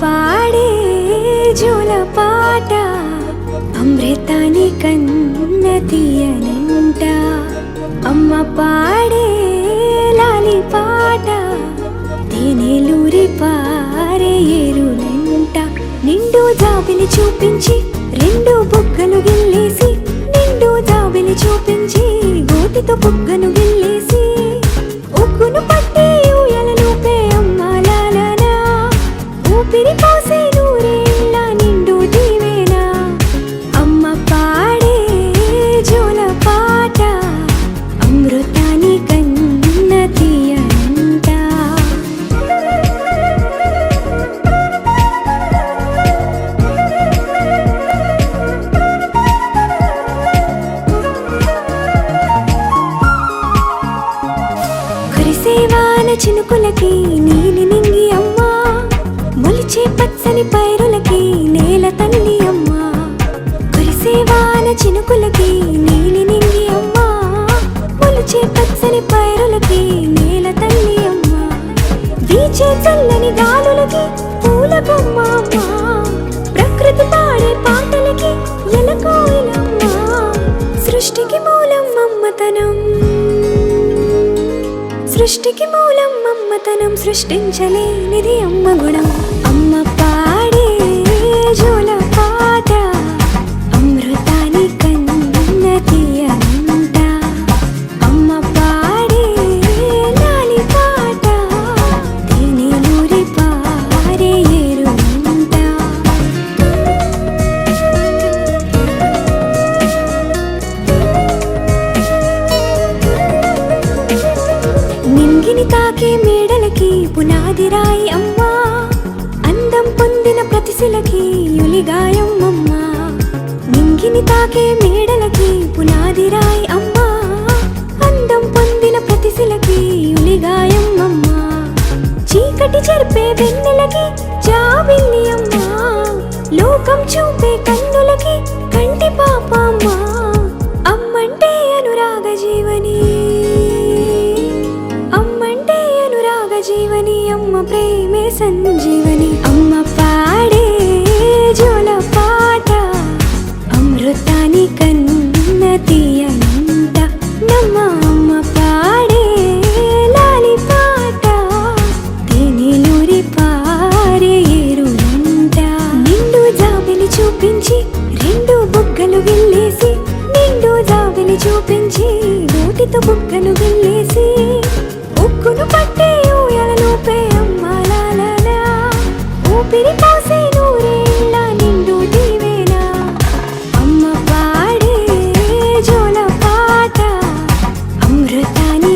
పాడే జోల పాట అమృతాని కన్న తీయనంట. అమ్మ పాడే లాలి పాట తేనెలూరి పారే ఏరులంట. నిండు జాబిలి చూపించి రెండు బుగ్గలు గిల్లేసి, నిండు జాబిలి చూపించి గోటితో బుగ్గను గిల్లేసి, ఉగ్గును పట్టి ఊయలనుపే అమ్మ లాలనా, ఊపిరి పోసే నూరేళ్ళ నిండు దీవేనా. అమ్మ పాడే జోల పాట అమృతాని కన్న తీయనంట. కురిసేవాన చినుకులకి నీలి నింగి అమ్మ, మొలిచే పచ్చని పైరులకి నేల తల్లి అమ్మ. కురిసేవాన చినుకులకి నీలి నింగి అమ్మ, మొలిచే పచ్చని పైరులకి నేల తల్లి అమ్మ. వీచే చల్లని గాలులకి పూల బొమ్మ అమ్మ, ప్రకృతి పాడే పాటలకి ఎలకోయిలమ్మ. సృష్టికి మూలం అమ్మతనం, సృష్టికి మూలం అమ్మతనం, సృష్టించలేనిది అమ్మ గుణం. అమ్మ పాడే జోల పాట అమృతాని కన్న తీయనంట. అమ్మ పాడే లాలి పాట తేనెలూరి పారే ఏరులంట. నింగిని తాకే మేడలకి పునాది రాయి అమ్మ, అందం పొందిన ప్రతిశిలకి యులిగాయం అమ్మ. నింగిని తాకే మేడలకి పునాది రాయి అమ్మ, అందం పొందిన ప్రతిశిలకి యులిగాయం అమ్మ. చీకటి చెరిపే వెన్నెలకి జాబిల్లి అమ్మ, లోకం చూపే కన్నులకి కంటి పాప అమ్మ. అమ్మంటే అనురాగ జీవని, అమ్మంటే అనురాగ జీవని, అమ్మ ప్రేమే సంజీవని. అమ్మ పాడే జోల పాట అమృతాని కన్న తీయనంట. నమ్మ అమ్మ పాడే లాలి పాట తేనెలూరి పారే ఏరులంట. నిండు జాబిలి చూపించి రెండు బుగ్గలు గిల్లేసి, నిండు జాబిలి చూపించి నోటితో బుగ్గను గిల్లేసి, ఉగ్గును పట్టి ఊయలనుపే అమ్మ లాలనా, ఊపిరి పోసే నూరేళ్ళ నిండు దీవేనా. అమ్మ పాడే జోల పాట అమృతాని